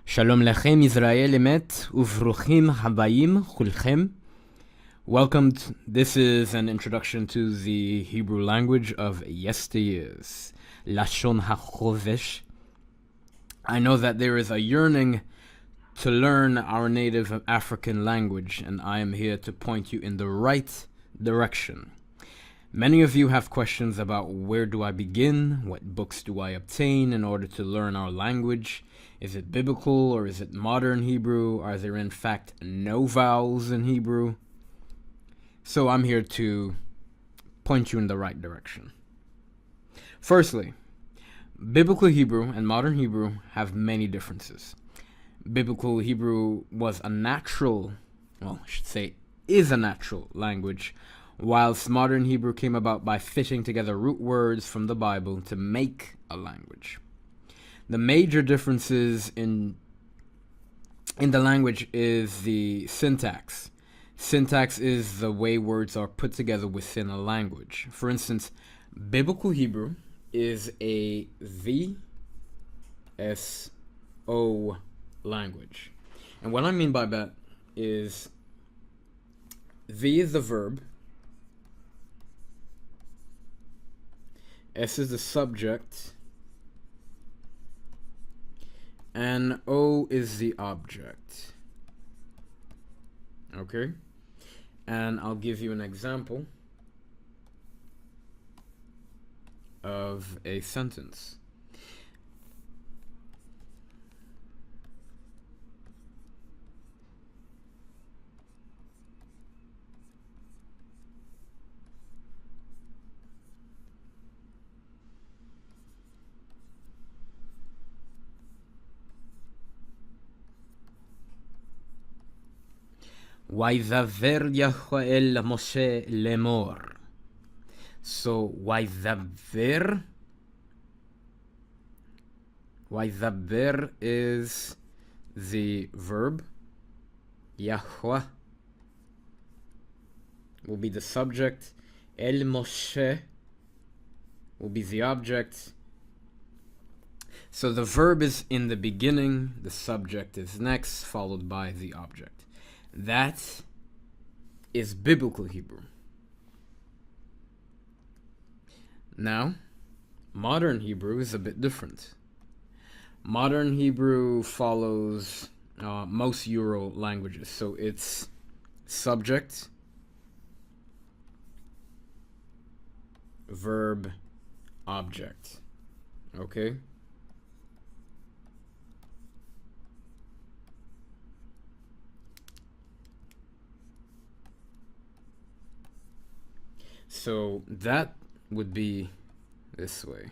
Shalom lechem Israel emet uvruchim habayim chulchem. This is an introduction to the Hebrew language of yesteryears, Lashon HaChovesh. I know that there is a yearning to learn our native African language, and I am here to point you in the right direction. Many of you have questions about where do I begin, what books do I obtain in order to learn our language. Is it biblical or is it modern Hebrew? Are there in fact no vowels in Hebrew? So I'm here to point you in the right direction. Firstly, biblical Hebrew and modern Hebrew have many differences. Biblical Hebrew was a natural, is a natural language, whilst modern Hebrew came about by fitting together root words from the Bible to make a language. The major differences in the language is the syntax. Syntax is the way words are put together within a language. For instance, biblical Hebrew is a VSO language. And what I mean by that is V is the verb, S is the subject, and O is the object. Okay? And I'll give you an example of a sentence. Vaydaber Yahweh el Moshe lemor. So Vaydaber is the verb. Yahweh will be the subject. El Moshe will be the object. So the verb is in the beginning, the subject is next, followed by the object. That is biblical Hebrew. Now, modern Hebrew is a bit different. Modern Hebrew follows most Euro languages. So it's subject, verb, object. Okay? So that would be this way.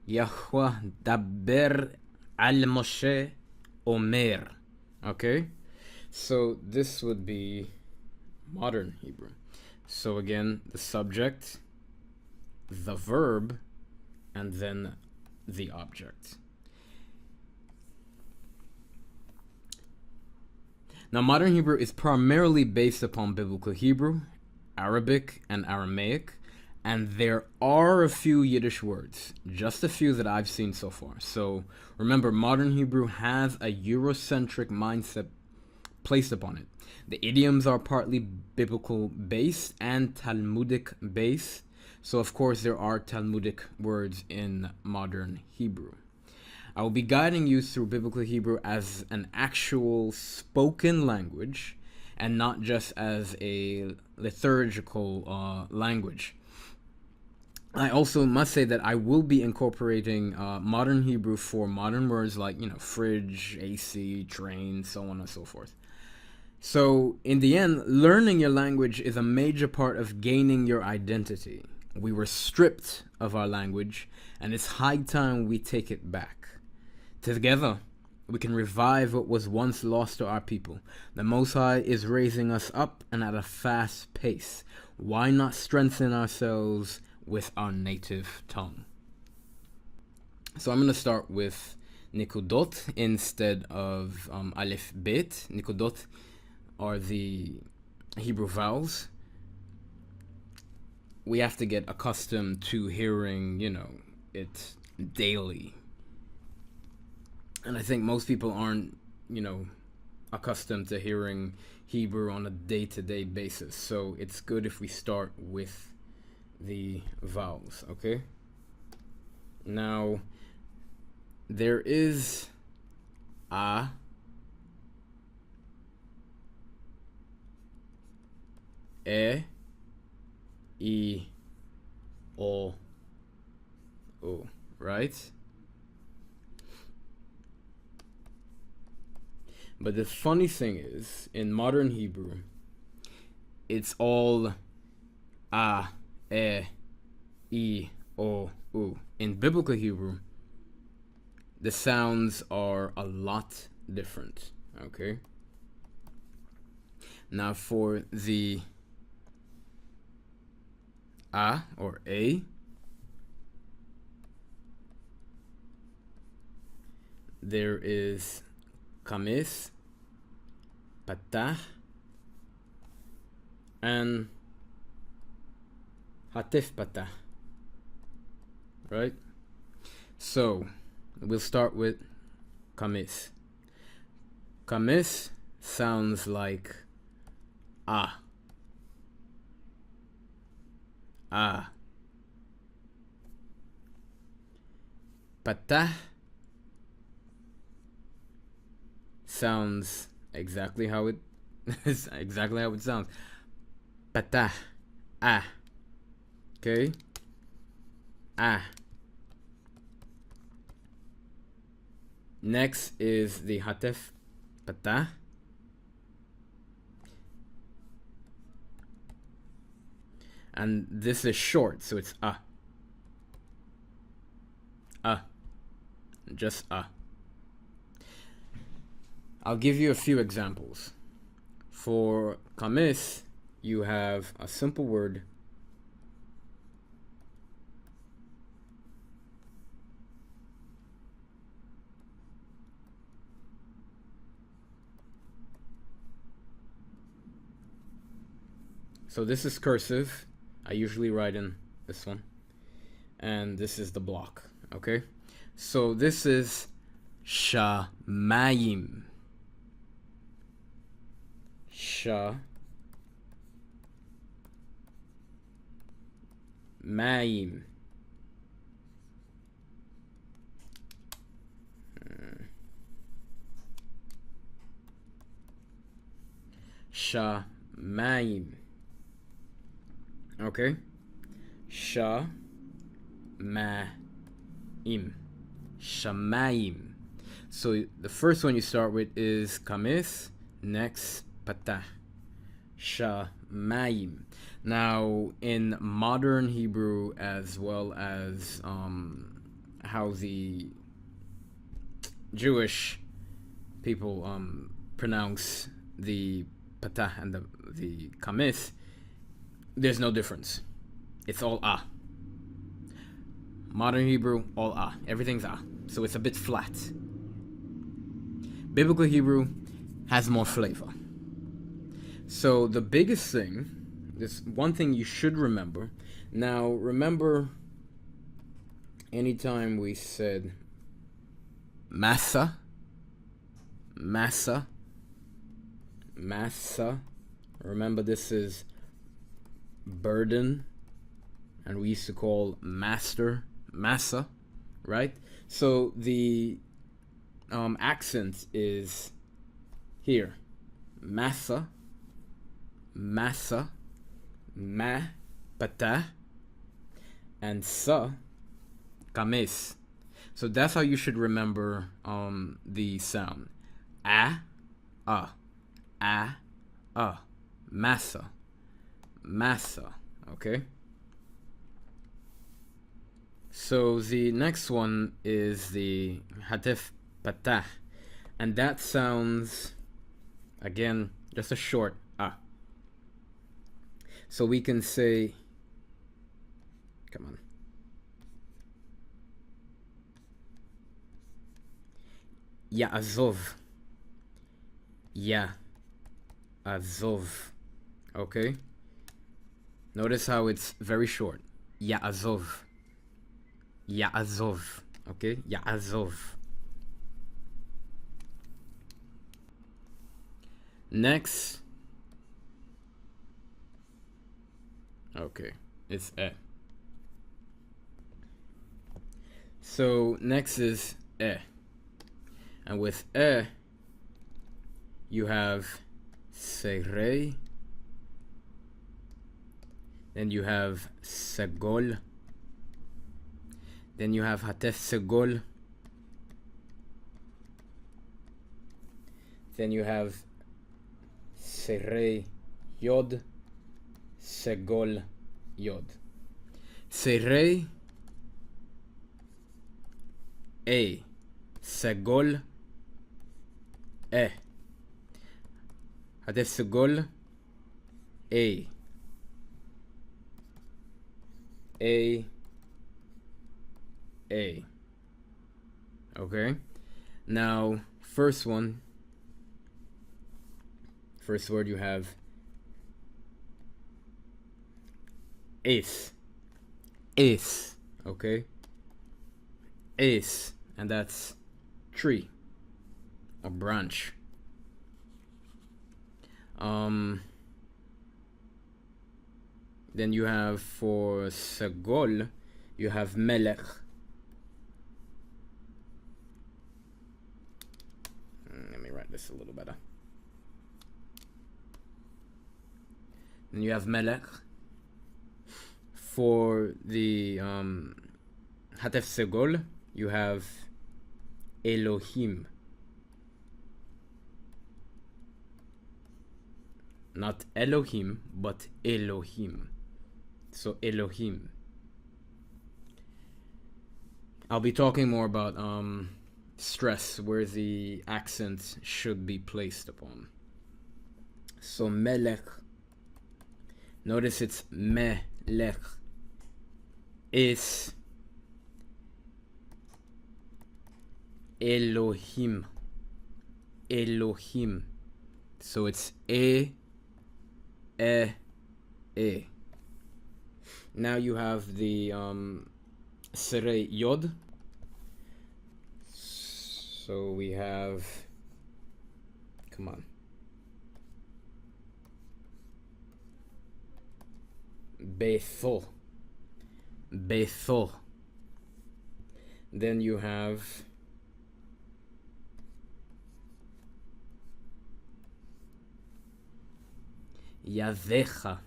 Yahweh daber al Moshe omer. Okay? So this would be modern Hebrew. So again, the subject, the verb, and then the object. Now, modern Hebrew is primarily based upon biblical Hebrew, Arabic, and Aramaic, and there are a few Yiddish words, just a few that I've seen so far. So remember, modern Hebrew has a Eurocentric mindset placed upon it. The idioms are partly biblical based and Talmudic based. So of course there are Talmudic words in modern Hebrew. I will be guiding you through biblical Hebrew as an actual spoken language and not just as a liturgical language. I also must say that I will be incorporating modern Hebrew for modern words like, fridge, AC, train, so on and so forth. So, in the end, learning your language is a major part of gaining your identity. We were stripped of our language, and it's high time we take it back. Together, we can revive what was once lost to our people. The Most High is raising us up and at a fast pace. Why not strengthen ourselves with our native tongue? So I'm going to start with nikudot instead of aleph bet. Nikudot are the Hebrew vowels. We have to get accustomed to hearing, it daily. And I think most people aren't, accustomed to hearing Hebrew on a day-to-day basis. So it's good if we start with the vowels, okay? Now, there is a, e, I, O, U, right? But the funny thing is, in modern Hebrew, it's all a, e, I, O, U. In biblical Hebrew, the sounds are a lot different, okay? Now for the a or a, there is kamis, patah, and hatif patah, right? So we'll start with kamis. Kamis sounds like ah. Ah. Patah sounds exactly how it is, exactly how it sounds. Patah. Ah. Okay? Ah. Next is the hatef patah. And this is short, so it's ah. Ah. Just ah. I'll give you a few examples. For kamis, you have a simple word. So this is cursive. I usually write in this one. And this is the block, okay? So this is shamayim. Shamayim. Shamayim. Okay? Shamayim. Shamayim. So the first one you start with is kamis, next patah. Shamayim. Now, in modern Hebrew, as well as how the Jewish people pronounce the patah and the kamis, there's no difference. It's all ah. Modern Hebrew, all ah. Everything's ah. So it's a bit flat. Biblical Hebrew has more flavor. So the biggest thing, this one thing you should remember. Now remember, anytime we said massa, remember this is burden, and we used to call master massa, right? So the accent is here, massa, ma, patah, and sa, kamis. So that's how you should remember the sound. A, massa, okay? So the next one is the hatif patah, and that sounds, again, just a short ah. So we can say, come on. Ya'azov. Ya'azov. Okay? Notice how it's very short. Ya'azov. Ya'azov. Okay? Ya'azov. Next. Okay. It's e. So next is e. And with e, you have serei. Then you have segol. Then you have hatef segol. Then you have serei yod. Segol yod. Serei a. Segol e. Hatef segol a. A. Okay. Now, first word you have is. Okay. Is, and that's tree or branch. Then you have for segol, you have melech. Let me write this a little better. Then you have melech. For the hatef segol, you have Elohim. Not Elohim, but Elohim. So Elohim. I'll be talking more about stress, where the accent should be placed upon. So melech. Notice it's melech. Is Elohim. So it's e. Now you have the serei yod. So we have, come on, Bethel. Then you have Yavecha.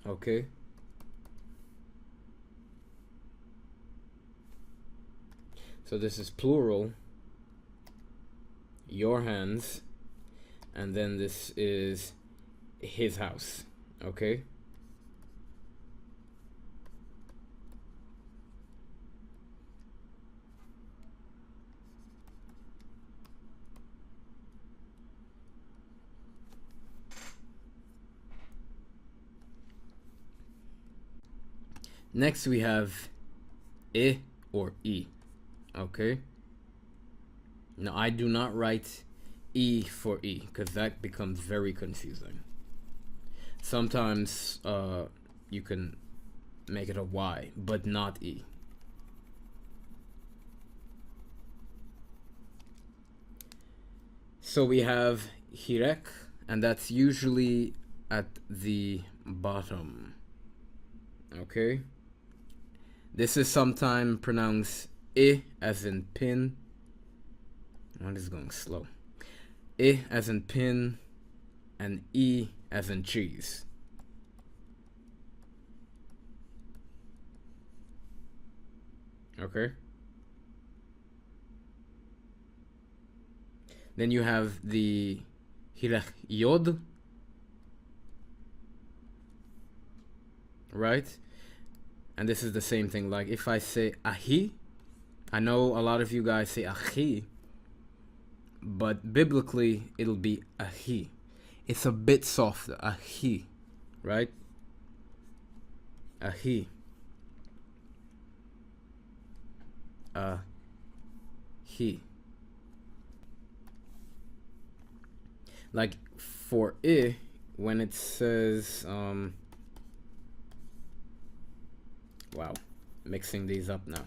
Okay. So this is plural. Your hands. And then this is his house. Okay. Next we have I or E. Okay. Now I do not write E for E because that becomes very confusing. Sometimes you can make it a Y, but not E. So we have Hirek, and that's usually at the bottom. Okay. This is sometimes pronounced I as in pin. What is going slow? I as in pin and E as in cheese. Okay. Then you have the Hirech Yod. Right? And this is the same thing. Like if I say ahi, I know a lot of you guys say ahi, but biblically it'll be ahi. It's a bit softer, ahi, right? Ahi. he. Like for I, when it says wow, mixing these up now.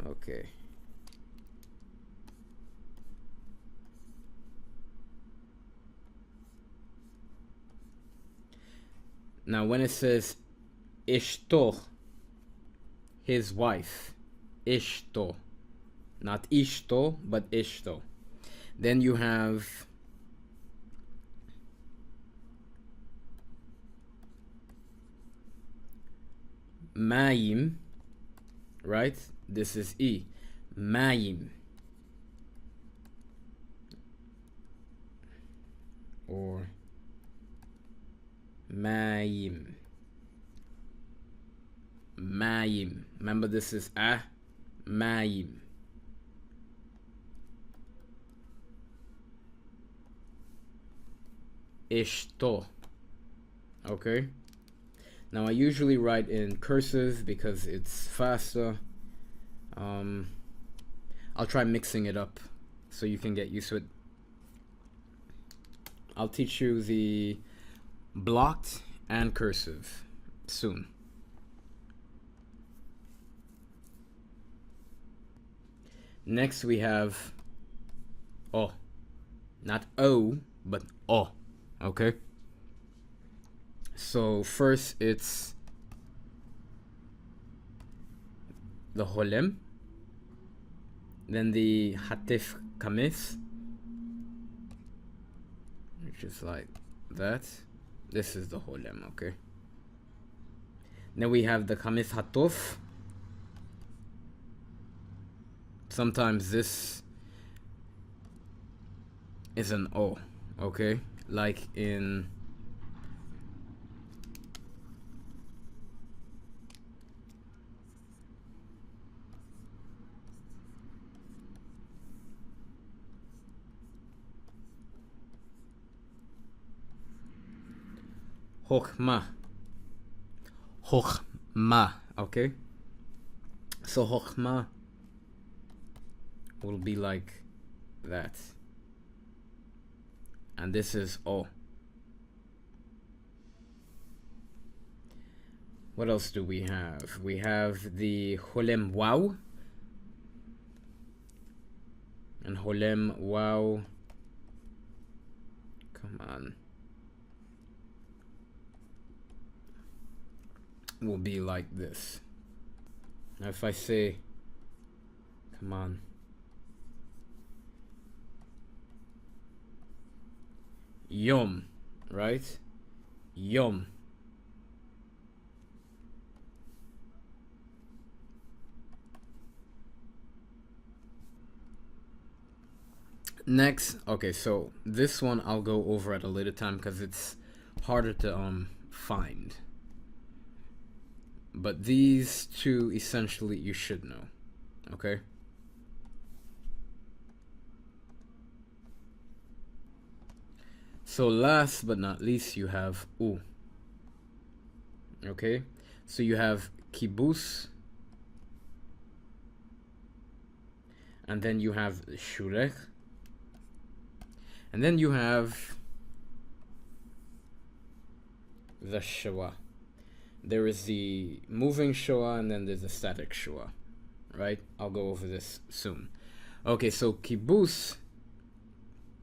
Okay. Now when it says ishto, his wife, ishto, not ishto, but ishto. Then you have mayim, right? This is E. Mayim. Or mayim. Mayim. Remember, this is a mayim. Ishto. Okay. Now I usually write in cursive because it's faster. I'll try mixing it up so you can get used to it. I'll teach you the blocked and cursive soon. Next we have O. Not O, but O. Okay? So first it's the holem, then the hatif kamis, which is like that. This is the holem, okay? Then we have the kamis hatof. Sometimes this is an O, okay? Like in Hochma. Hochma, okay? So Hochma will be like that. And this is O. What else do we have? We have the Holem Wow. And Holem Wow. Come on. Will be like this. Now if I say, come on, Yom, right? Yom. Next, okay, so this one I'll go over at a later time because it's harder to find. But these two essentially you should know, okay? So last but not least, you have U. Okay? So you have kibus. And then you have shurech. And then you have the shawa. There is the moving shawa and then there's the static shawa. Right? I'll go over this soon. Okay, so kibus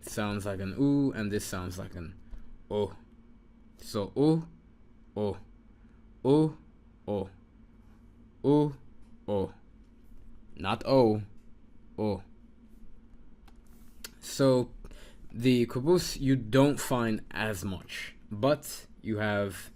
sounds like an U, and this sounds like an O. So U, O, U, O, U, O. Not O, O. So the kubus you don't find as much, but you have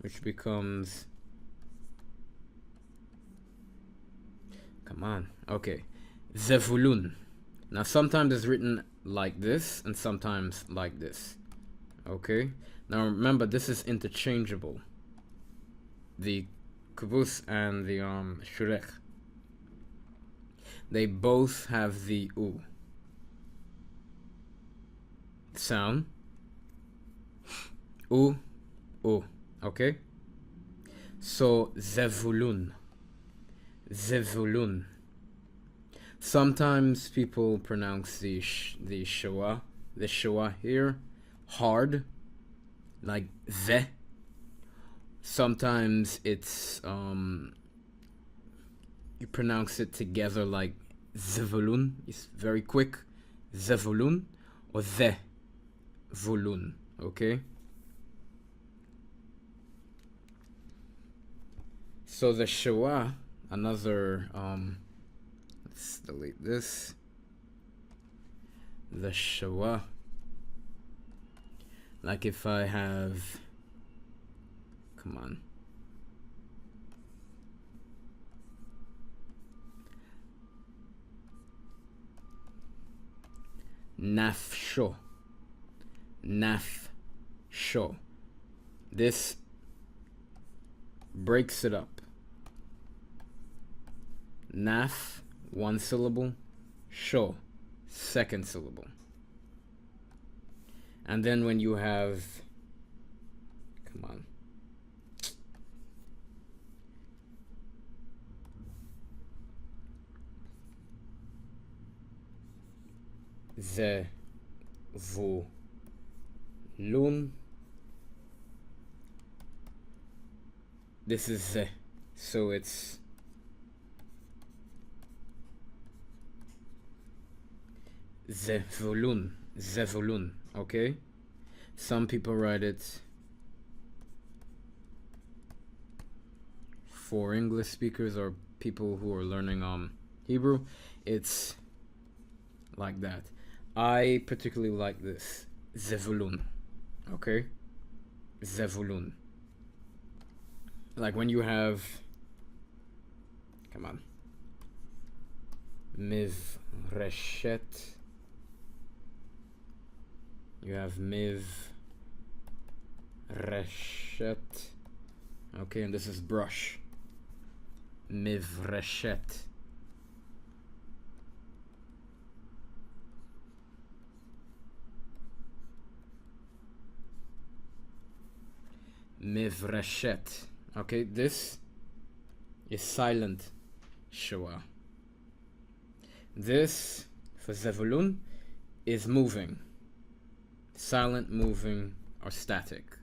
which becomes, come on, okay, Zevulun. Now sometimes it's written like this and sometimes like this. Okay, now remember this is interchangeable, the kubus and the shurech. They both have the U. sound. U, U. Okay? So, Zevulun. Zevulun. Sometimes people pronounce the Shoah here hard, like ze. Sometimes it's you pronounce it together like Zevulun. It's very quick. Zevulun or Zevulun. Okay? So the Shoah, another let's delete this. The Shoah, like if I have, come on, Nafsho, Nafsho, this breaks it up. Naf, one syllable, sho, second syllable. And then when you have, come on, ze, vu, lun, this is ze, so it's Zevulun, Zevulun, okay? Some people write it, for English speakers or people who are learning Hebrew, it's like that. I particularly like this, Zevulun, okay? Zevulun. Like when you have, come on, Miv Reshet. You have Miv Reshet. Okay, and this is brush. Miv Reshet. Miv Reshet. Okay, this is silent Shoah. This, for Zevulun, is moving. Silent, moving, or static.